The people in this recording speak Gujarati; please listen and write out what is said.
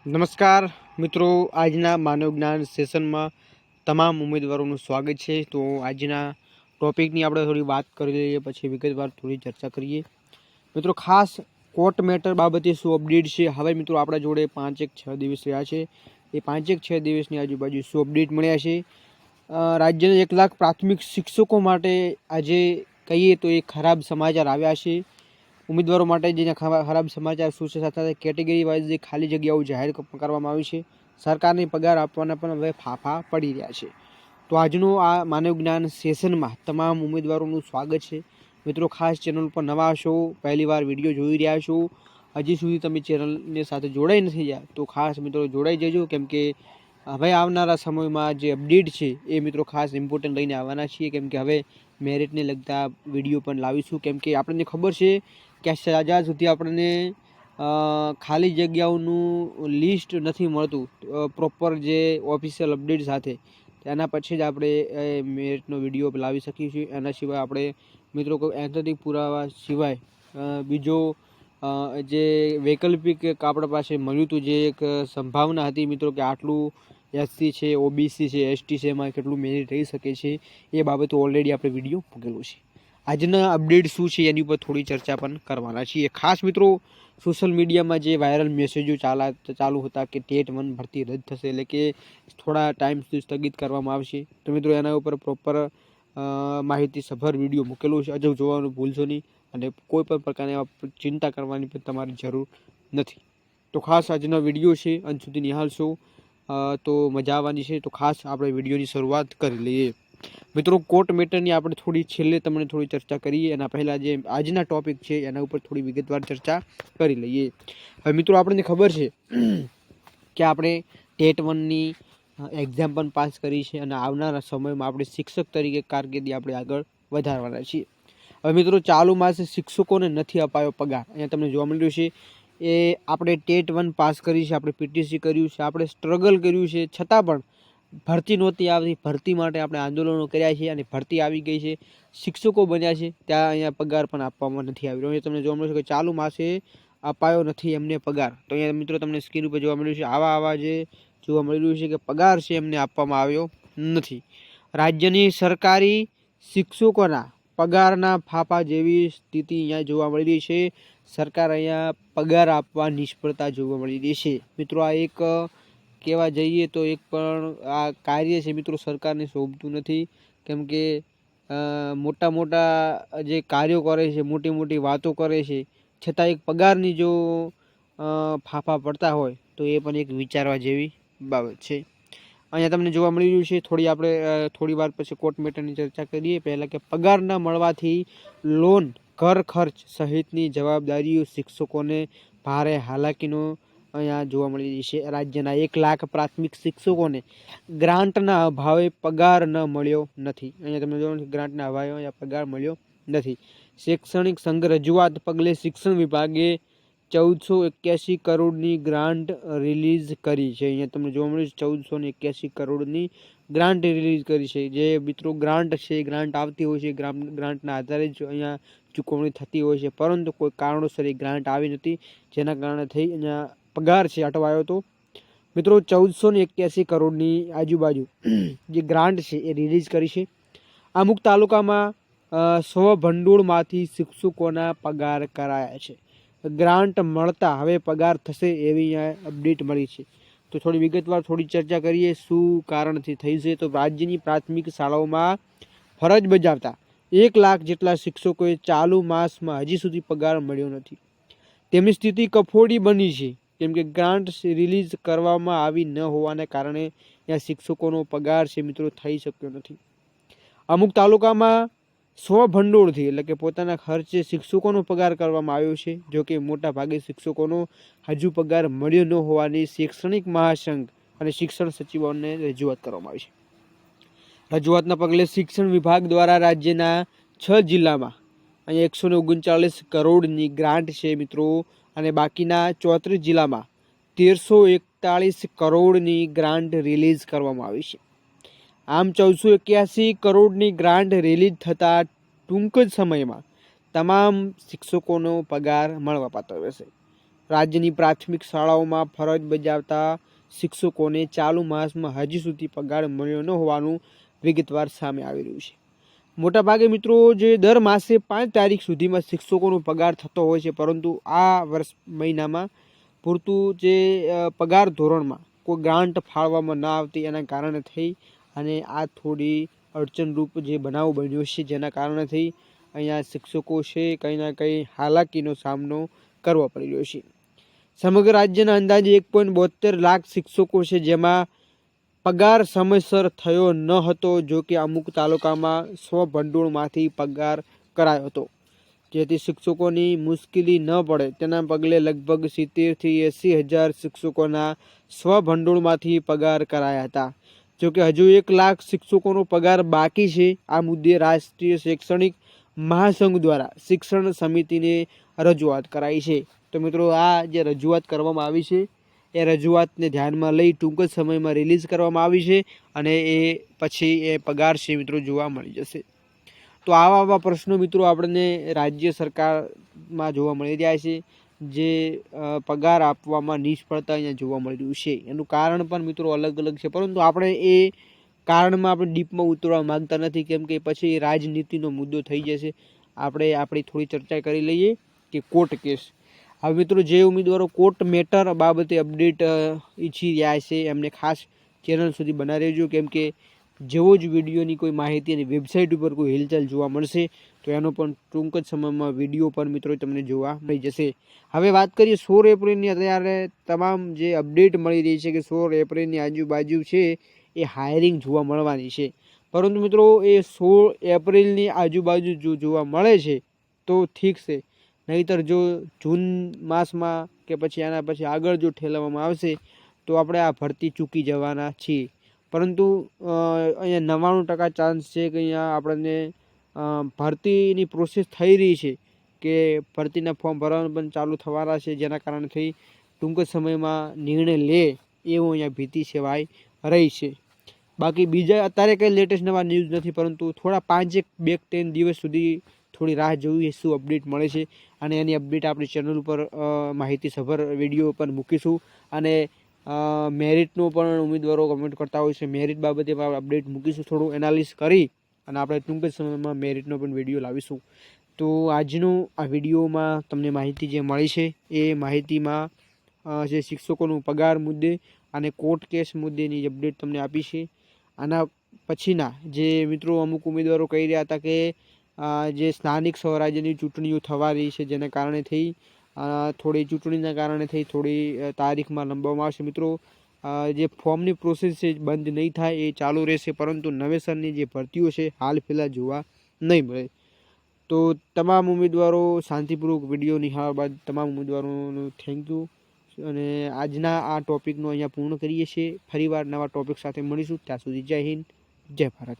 નમસ્કાર મિત્રો, આજના માનવ જ્ઞાન સેશનમાં તમામ ઉમેદવારોનું સ્વાગત છે। તો આજના ટોપિકની આપણે થોડી વાત કરી લઈએ, પછી વિગતવાર થોડી ચર્ચા કરીએ। મિત્રો, ખાસ કોર્ટ મેટર બાબતે શું અપડેટ છે? હવે મિત્રો આપણા જોડે 5-6 દિવસ રહ્યા છે। એ 5-6 દિવસની આજુબાજુ શું અપડેટ મળ્યા છે? રાજ્યના 1 લાખ પ્રાથમિક શિક્ષકો માટે આજે કહીએ તો એ ખરાબ સમાચાર આવ્યા છે। ઉમેદવારો માટે જેના ખરાબ સમાચાર શું છે, સાથે સાથે કેટેગરી વાઇઝ જે ખાલી જગ્યાઓ જાહેર કરવામાં આવી છે, સરકારની પગાર આપવાના પણ હવે ફાફા પડી રહ્યા છે। તો આજનો આ માનવ જ્ઞાન સેશનમાં તમામ ઉમેદવારોનું સ્વાગત છે। મિત્રો, ખાસ ચેનલ પર નવા છો, પહેલી વાર વિડીયો જોઈ રહ્યા છો, હજી સુધી તમે ચેનલની સાથે જોડાઈ નથી ગયા તો ખાસ મિત્રો જોડાઈ જજો, કેમ કે હવે આવનારા સમયમાં જે અપડેટ છે એ મિત્રો ખાસ ઇમ્પોર્ટન્ટ લઈને આવવાના છીએ, કેમ કે હવે મેરિટને લગતા વિડીયો પણ લાવીશું, કેમ કે આપણને ખબર છે કે જ્યાં સુધી આપણને ખાલી જગ્યાઓનું લિસ્ટ નથી મળતું પ્રોપર જે ઓફિશિયલ અપડેટ સાથે, તેના પછી જ આપણે મેરિટનો વિડીયો લાવી શકીએ છીએ। એના સિવાય આપણે મિત્રો કોઈ એન્થેટિક પુરાવા સિવાય બીજો જે વૈકલ્પિક આપણા પાસે મળ્યું હતું, જે એક સંભાવના હતી મિત્રો કે આટલું એસસી છે, ઓબીસી છે, એસટી છે, એમાં કેટલું મેરિટ રહી શકે છે, એ બાબતે ઓલરેડી આપણે વિડીયો મૂકેલો છે। આજના અપડેટ શું છે એની ઉપર થોડી ચર્ચા પણ કરવાના છીએ। ખાસ મિત્રો, સોશિયલ મીડિયામાં જે વાયરલ મેસેજો ચાલુ હતા કે ટેટ 1 ભરતી રદ થશે, એટલે કે થોડા ટાઈમ સુધી સ્થગિત કરવામાં આવશે, તો મિત્રો એના ઉપર પ્રોપર માહિતી સભર વિડીયો મૂકેલો છે, અજબ જોવાનું ભૂલશો નહીં, અને કોઈ પણ પ્રકારની ચિંતા કરવાની પણ તમારી જરૂર નથી। તો ખાસ આજનો વિડીયો છે, અંત સુધી નિહાળશો તો મજા આવવાની છે। તો ખાસ આપણે વિડીયોની શરૂઆત કરી લઈએ। મિત્રો, કોર્ટ મેટરની આપણે થોડી છેલ્લે તમને થોડી ચર્ચા કરીએ, એના પહેલાં જે આજના ટોપિક છે એના ઉપર થોડી વિગતવાર ચર્ચા કરી લઈએ। હવે મિત્રો, આપણને ખબર છે કે આપણે ટેટ 1ની એક્ઝામ પણ પાસ કરી છે, અને આવનારા સમયમાં આપણે શિક્ષક તરીકે કારકિર્દી આપણે આગળ વધારવાના છીએ। હવે મિત્રો, ચાલુ માસે શિક્ષકોને નથી અપાયો પગાર, અહીંયા તમને જોવા મળ્યું છે। એ આપણે ટેટ 1 પાસ કરી છે, આપણે પીટીસી કર્યું છે, આપણે સ્ટ્રગલ કર્યું છે, છતાં પણ ભરતી નહોતી આવતી। ભરતી માટે આપણે આંદોલનો કર્યા છે, અને ભરતી આવી ગઈ છે, શિક્ષકો બન્યા છે, ત્યાં અહીંયા પગાર પણ આપવામાં નથી આવી રહ્યો। તમને જોવા મળ્યું છે કે ચાલુ માસે અપાયો નથી એમને પગાર, તો અહીંયા મિત્રો તમને સ્ક્રીન ઉપર જોવા મળ્યું છે આવા જે જોવા મળી રહ્યું છે કે પગાર છે એમને આપવામાં આવ્યો નથી। રાજ્યની સરકારી શિક્ષકોના પગારના ફાફા જેવી સ્થિતિ અહીંયા જોવા મળી રહી છે। સરકાર અહીંયા પગાર આપવા નિષ્ફળતા જોવા મળી રહી છે। મિત્રો, આ એક કહેવા જઈએ તો એક પણ આ કાર્ય છે મિત્રો સરકારને શોભતું નથી, કેમ કે મોટા મોટા જે કાર્યો કરે છે, મોટી મોટી વાતો કરે છે, છતાં એક પગારની જો ફાફા પડતા હોય તો એ પણ એક વિચારવા જેવી બાબત છે। અહીંયા તમને જોવા મળી રહ્યું છે, આપણે થોડી વાર પછી કોર્ટ મેટરની ચર્ચા કરીએ પહેલાં, કે પગાર ન મળવાથી લોન, ઘર ખર્ચ સહિતની જવાબદારીઓ શિક્ષકોને ભારે હાલાકીનો અહીંયા જોવા મળી રહી છે। રાજ્યના 1 લાખ પ્રાથમિક શિક્ષકોને ગ્રાન્ટના અભાવે પગાર ન મળ્યો નથી। અહીંયા તમને જોવા મળશે ગ્રાન્ટના અભાવે અહીંયા પગાર મળ્યો નથી। શૈક્ષણિક સંઘ રજૂઆત પગલે શિક્ષણ વિભાગે 1481 કરોડની ગ્રાન્ટ રિલીઝ કરી છે। અહીંયા તમને જોવા મળ્યું છે 1481 કરોડની ગ્રાન્ટ રિલીઝ કરી છે। જે મિત્રો ગ્રાન્ટ છે, ગ્રાન્ટ આવતી હોય છે, ગ્રાન્ટના આધારે જ અહીંયા ચૂકવણી થતી હોય છે, પરંતુ કોઈ કારણોસર એ ગ્રાન્ટ આવી નથી, જેના કારણે થઈ અહીંયા પગાર છે અટવાયો હતો। મિત્રો, 1481 કરોડની આજુબાજુ જે ગ્રાન્ટ છે એ રિલીઝ કરી છે। અમુક તાલુકામાં સ્વભંડોળમાંથી શિક્ષકોના પગાર કરાયા છે। ગ્રાન્ટ મળતા હવે પગાર થશે એવી અહીંયા અપડેટ મળી છે। તો થોડી વિગતવાર થોડી ચર્ચા કરીએ શું કારણથી થઈ છે। તો રાજ્યની પ્રાથમિક શાળાઓમાં ફરજ બજાવતા 1 લાખ જેટલા શિક્ષકોએ ચાલુ માસમાં હજી સુધી પગાર મળ્યો નથી। તેમની સ્થિતિ કફોડી બની છે, કેમ કે ગ્રાન્ટ રિલીઝ કરવામાં આવી ન હોવાને કારણે ત્યાં શિક્ષકોનો પગાર છે મિત્રો થઈ શક્યો નથી। અમુક તાલુકામાં સ્વભંડોળથી એટલે કે પોતાના ખર્ચે શિક્ષકોનો પગાર કરવામાં આવ્યો છે, જો કે મોટા ભાગે શિક્ષકોનો હજુ પગાર મળ્યો ન હોવાની શૈક્ષણિક મહાસંઘ અને શિક્ષણ સચિવોને રજૂઆત કરવામાં આવી છે। રજૂઆતના પગલે શિક્ષણ વિભાગ દ્વારા રાજ્યના 6 જિલ્લામાં અહીંયા 139 કરોડની ગ્રાન્ટ છે મિત્રો, અને બાકીના 34 જિલ્લામાં 1341 કરોડની ગ્રાન્ટ રિલીઝ કરવામાં આવી છે। આમ 1481 કરોડની ગ્રાન્ટ રિલીઝ થતાં ટૂંક જ સમયમાં તમામ શિક્ષકોનો પગાર મળવાપાત્ર રહેશે। રાજ્યની પ્રાથમિક શાળાઓમાં ફરજ બજાવતા શિક્ષકોને ચાલુ માસમાં હજી સુધી પગાર મળ્યો ન હોવાનું વિગતવાર સામે આવી રહ્યું છે. મોટાભાગે મિત્રો જે દર માસે 5 તારીખ સુધીમાં શિક્ષકોનો પગાર થતો હોય છે, પરંતુ આ વર્ષ મહિનામાં પૂરતું જે પગાર ધોરણમાં કોઈ ગ્રાન્ટ ફાળવવામાં ન આવતી એના કારણે થઈ અને આ થોડી અડચણરૂપ જે બનાવ બન્યો છે, જેના કારણે થઈ અહીંયા શિક્ષકો છે કંઈ ના કંઈ હાલાકીનો સામનો કરવો પડી રહ્યો છે. સમગ્ર રાજ્યના અંદાજે 1.72 લાખ શિક્ષકો છે, જેમાં પગાર સમયસર થયો ન હતો. જો કે અમુક તાલુકામાં સ્વભંડોળમાંથી પગાર કરાયો હતો, જેથી શિક્ષકોની મુશ્કેલી ન પડે તેના પગલે લગભગ 70 થી 80 હજાર શિક્ષકોના સ્વભંડોળમાંથી પગાર કરાયા હતા. જોકે હજુ 1 લાખ શિક્ષકોનો પગાર બાકી છે. આ મુદ્દે રાષ્ટ્રીય શૈક્ષણિક મહાસંઘ દ્વારા શિક્ષણ સમિતિને રજૂઆત કરાઈ છે. તો મિત્રો આ જે રજૂઆત કરવામાં આવી છે એ રજૂઆતને ધ્યાનમાં લઈ ટૂંક જ સમયમાં રિલીઝ કરવામાં આવી છે અને એ પછી એ પગાર છે મિત્રો જોવા મળી જશે. તો આવા પ્રશ્નો મિત્રો આપણને રાજ્ય સરકારમાં જોવા મળી રહ્યા છે. જે પગાર આપવામાં નિષ્ફળતા અહીંયા જોવા મળી રહ્યું છે. એનું કારણ પણ મિત્રો અલગ અલગ છે, પરંતુ આપણે એ કારણમાં આપણે ડીપમાં ઉતરવા માંગતા નથી, કેમ કે પછી રાજનીતિનો મુદ્દો થઈ જશે. આપણે આપણી થોડી ચર્ચા કરી લઈએ કે કોર્ટ કેસ. હવે મિત્રો જે ઉમેદવારો કોર્ટ મેટર બાબતે અપડેટ ઈચ્છી રહ્યા છે એમને ખાસ ચેનલ સુધી બનાવી રહેજો, કેમ કે જેવો જ વિડીયોની કોઈ માહિતી અને વેબસાઇટ ઉપર કોઈ હિલચાલ જોવા મળશે તો એનો પણ ટૂંક જ સમયમાં વિડીયો પર મિત્રો તમને જોવા મળી જશે. હવે વાત કરીએ 16 એપ્રિલની. અત્યારે તમામ જે અપડેટ મળી રહી છે કે 16 એપ્રિલની આજુબાજુ છે એ હાયરિંગ જોવા મળવાની છે, પરંતુ મિત્રો એ 16 એપ્રિલની આજુબાજુ જો જોવા મળે છે તો ઠીક છે, નહીંતર જો જૂન માસમાં કે પછી આના પછી આગળ જો ઠેલવવામાં આવશે તો આપણે આ ભરતી ચૂકી જવાના છીએ. પરંતુ અહીંયા 99% ચાન્સ છે કે અહીંયા આપણને ભરતીની પ્રોસેસ થઈ રહી છે, કે ભરતીના ફોર્મ ભરવાનું પણ ચાલુ થવાના છે, જેના કારણથી ટૂંક જ સમયમાં નિર્ણય લે એવું અહીંયા ભીતિ સેવાય રહી છે. બાકી બીજા અત્યારે કંઈ લેટેસ્ટ નવા ન્યૂઝ નથી, પરંતુ થોડા 5-2-3 દિવસ સુધી થોડી રાહ જોવી શું અપડેટ મળે છે, અને એની અપડેટ આપણી ચેનલ ઉપર માહિતીસભર વિડીયો પર મૂકીશું. અને મેરિટનો પણ ઉમેદવારો કમેન્ટ કરતા હોય છે, મેરિટ બાબતે પણ અપડેટ મૂકીશું, થોડું એનાલિસ કરી અને આપણે ટૂંક જ સમયમાં મેરિટનો પણ વિડીયો લાવીશું. તો આજનું આ વિડીયોમાં તમને માહિતી જે મળી છે એ માહિતીમાં જે શિક્ષકોનું પગાર મુદ્દે અને કોર્ટ કેસ મુદ્દેની અપડેટ તમને આપી છે. આના પછીના જે મિત્રો અમુક ઉમેદવારો કહી રહ્યા હતા કે જે સ્થાનિક સ્વરાજ્યની ચૂંટણીઓ થવા રહી છે, જેના કારણે થઈ થોડી ચૂંટણીના કારણે થઈ થોડી તારીખમાં લંબાવવામાં આવશે. મિત્રો જે ફોર્મની પ્રોસેસ છે બંધ નહીં થાય, એ ચાલુ રહેશે, પરંતુ નવેસરની જે ભરતીઓ છે હાલ ફિલહાલ જોવા નહીં મળે. તો તમામ ઉમેદવારો શાંતિપૂર્વક વિડીયો નિહાળવા બાદ તમામ ઉમેદવારોનું થેન્ક યુ. અને આજના આ ટોપિકનો અહીંયા પૂર્ણ કરીએ છીએ. ફરીવાર નવા ટોપિક સાથે મળીશું. ત્યાં સુધી જય હિન્દ, જય ભારત.